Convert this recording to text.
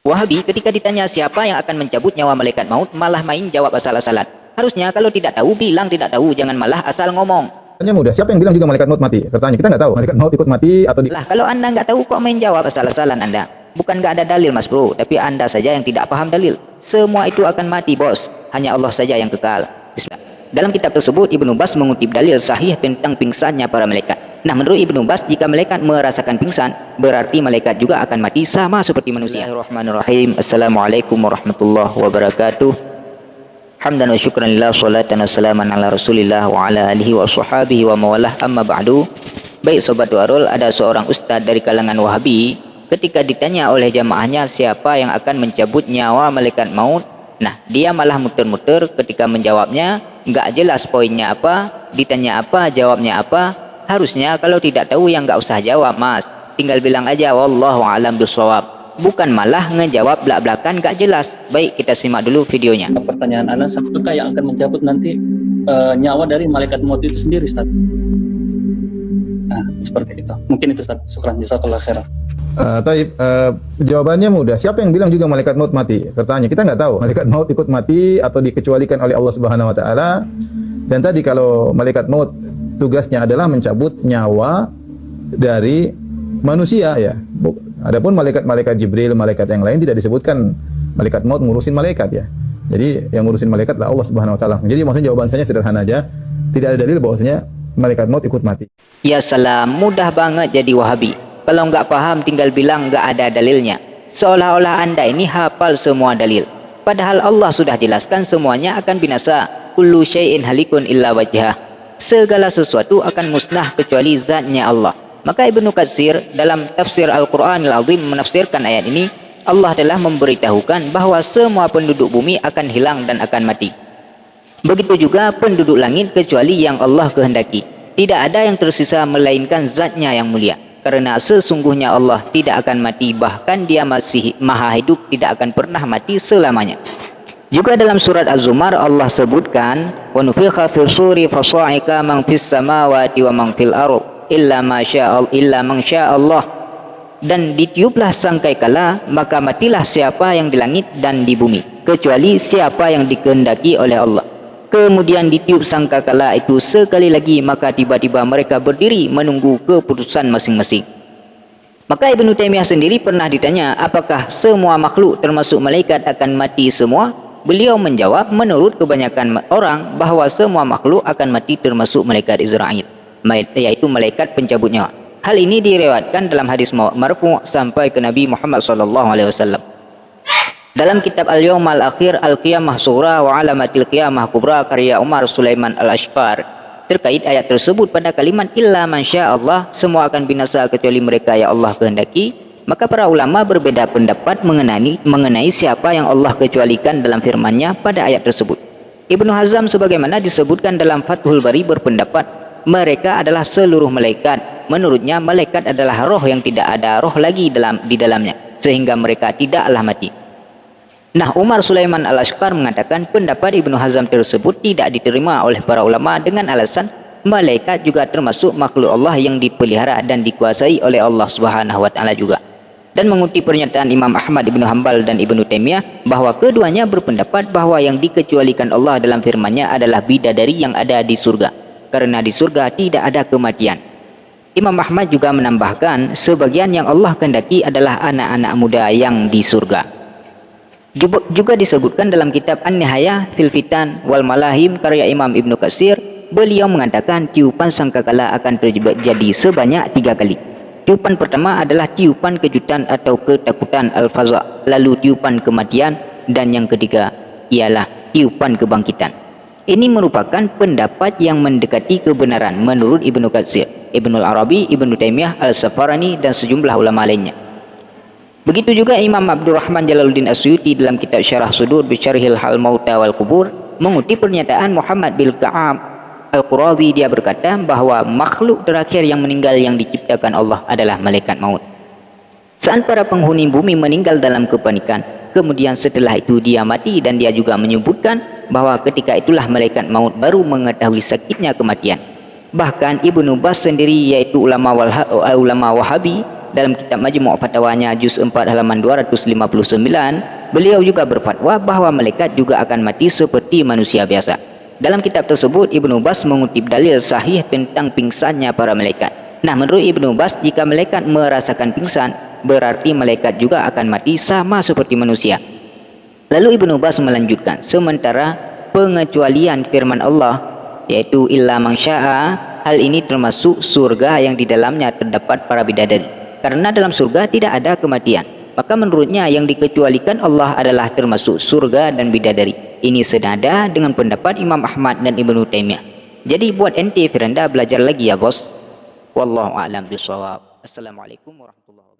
Wahabi ketika ditanya siapa yang akan mencabut nyawa malaikat maut, malah main jawab asal-asalan. Harusnya kalau tidak tahu, bilang tidak tahu, jangan malah asal ngomong. Tanya mudah, siapa yang bilang juga malaikat maut mati? Bertanya, kita nggak tahu malaikat maut ikut mati atau di... Lah, kalau anda nggak tahu kok main jawab asal-asalan anda? Bukan nggak ada dalil mas bro, tapi anda saja yang tidak paham dalil. Semua itu akan mati bos, hanya Allah saja yang kekal. Bismillah. Dalam kitab tersebut Ibnu Bas mengutip dalil sahih tentang pingsannya para malaikat. Nah, menurut Ibnu Bas, jika malaikat merasakan pingsan, berarti malaikat juga akan mati sama seperti manusia. Bismillahirrahmanirrahim. Assalamualaikum warahmatullahi wabarakatuh. Hamdan wa syukran lillah, salatan wa salaman ala rasulillah wa ala alihi wa sahbihi wa mawalah, amma ba'du. Baik sobat Warul, ada seorang ustadz dari kalangan Wahabi, ketika ditanya oleh jamaahnya siapa yang akan mencabut nyawa malaikat maut, nah dia malah muter-muter ketika menjawabnya, nggak jelas poinnya apa, ditanya apa, jawabnya apa. Harusnya kalau tidak tahu yang nggak usah jawab mas, tinggal bilang aja wallahu a'lam bishawab, bukan malah ngejawab belak-belakan gak jelas. Baik, kita simak dulu videonya. Pertanyaan Anda, siapakah yang akan mencabut nanti nyawa dari malaikat maut itu sendiri, Ustaz? Nah, seperti itu. Mungkin itu, Ustaz. Syukran, jazakallahu khairan. Jawabannya mudah. Siapa yang bilang juga malaikat maut mati? Bertanya, kita nggak tahu malaikat maut ikut mati atau dikecualikan oleh Allah Subhanahu Wa Taala. Dan tadi kalau malaikat maut tugasnya adalah mencabut nyawa dari manusia ya. Adapun malaikat Jibril, malaikat yang lain tidak disebutkan malaikat maut ngurusin malaikat ya. Jadi yang ngurusin malaikat adalah Allah Subhanahu Wa Taala. Jadi maksudnya jawaban saya sederhana aja. Tidak ada dalil bahwasanya malaikat maut ikut mati. Ya salam, mudah banget jadi Wahabi. Kalau nggak paham tinggal bilang nggak ada dalilnya. Seolah-olah anda ini hafal semua dalil. Padahal Allah sudah jelaskan semuanya akan binasa. Kullu syai'in halikun illa wajhah. Segala sesuatu akan musnah kecuali zatnya Allah. Maka Ibnu Katsir dalam tafsir Al-Quranil Azim menafsirkan ayat ini, Allah telah memberitahukan bahwa semua penduduk bumi akan hilang dan akan mati. Begitu juga penduduk langit kecuali yang Allah kehendaki. Tidak ada yang tersisa melainkan zatnya yang mulia. Karena sesungguhnya Allah tidak akan mati, bahkan dia masih maha hidup, tidak akan pernah mati selamanya. Juga dalam surat Az-Zumar Allah sebutkan, wa nufikha fil suri fasaika man fis samawati wa man fil ardh illa man syaa Allah, dan ditiuplah sangkakala maka matilah siapa yang di langit dan di bumi kecuali siapa yang dikehendaki oleh Allah. Kemudian ditiup sangkakala itu sekali lagi, maka tiba-tiba mereka berdiri menunggu keputusan masing-masing. Maka Ibnu Taimiyah sendiri pernah ditanya apakah semua makhluk termasuk malaikat akan mati semua. Beliau menjawab, menurut kebanyakan orang bahwa semua makhluk akan mati termasuk malaikat Israil, yaitu malaikat pencabut nyawa. Hal ini diriwayatkan dalam hadis marfu sampai ke Nabi Muhammad SAW. Dalam kitab Al-Yawm Al-Akhir Al-Qiyamah Surah wa Alamatil Qiyamah Kubra karya Umar Sulaiman Al-Ashqar, terkait ayat tersebut pada kalimat illa man syaa Allah, semua akan binasa kecuali mereka yang Allah kehendaki. Maka para ulama berbeda pendapat mengenai siapa yang Allah kecualikan dalam firman-Nya pada ayat tersebut. Ibnu Hazm sebagaimana disebutkan dalam Fathul Bari berpendapat mereka adalah seluruh malaikat. Menurutnya malaikat adalah roh yang tidak ada roh lagi di dalamnya, sehingga mereka tidaklah mati. Nah, Umar Sulaiman Al-Ashqar mengatakan pendapat Ibnu Hazm tersebut tidak diterima oleh para ulama dengan alasan malaikat juga termasuk makhluk Allah yang dipelihara dan dikuasai oleh Allah Subhanahu wa Ta'ala juga. Dan mengutip pernyataan Imam Ahmad Ibnu Hanbal dan Ibnu Taimiyah bahwa keduanya berpendapat bahwa yang dikecualikan Allah dalam firman-Nya adalah bidadari yang ada di surga, karena di surga tidak ada kematian. Imam Ahmad juga menambahkan sebagian yang Allah kehendaki adalah anak-anak muda yang di surga. Juga disebutkan dalam kitab An-Nihayah fil Fitan wal Malahim karya Imam Ibnu Katsir, beliau mengatakan tiupan sangkakala akan terjadi sebanyak 3 kali. Tiupan pertama adalah tiupan kejutan atau ketakutan al-faza, lalu tiupan kematian, dan yang ketiga ialah tiupan kebangkitan. Ini merupakan pendapat yang mendekati kebenaran menurut Ibnu Katsir, Ibnu Arabi, Ibnu Taimiyah, Al-Safarani, dan sejumlah ulama lainnya. Begitu juga Imam Abdurrahman Jalaluddin As-Suyuti dalam kitab Syarah Sudur bi Syarhil Hal Mauta wal Qubur mengutip pernyataan Muhammad bin Ka'ab Al-Qurazi, dia berkata bahwa makhluk terakhir yang meninggal yang diciptakan Allah adalah malaikat maut. Saat para penghuni bumi meninggal dalam kepanikan, kemudian setelah itu dia mati, dan dia juga menyebutkan bahwa ketika itulah malaikat maut baru mengetahui sakitnya kematian. Bahkan Ibnu Bas sendiri, yaitu ulama Wahabi, dalam kitab Majmu' Fatwanya juz 4 halaman 259, beliau juga berfatwa bahawa malaikat juga akan mati seperti manusia biasa. Dalam kitab tersebut, Ibnu Bas mengutip dalil sahih tentang pingsannya para malaikat. Nah, menurut Ibnu Bas, jika malaikat merasakan pingsan, berarti malaikat juga akan mati sama seperti manusia. Lalu Ibnu Bas melanjutkan, sementara pengecualian firman Allah yaitu illa man syaa, hal ini termasuk surga yang di dalamnya terdapat para bidadari. Karena dalam surga tidak ada kematian, maka menurutnya yang dikecualikan Allah adalah termasuk surga dan bidadari. Ini senada dengan pendapat Imam Ahmad dan Ibnu Taimiyah. Jadi buat ente Firanda belajar lagi ya bos. Wallahu a'lam bishawab. Assalamualaikum warahmatullahi wabarakatuh.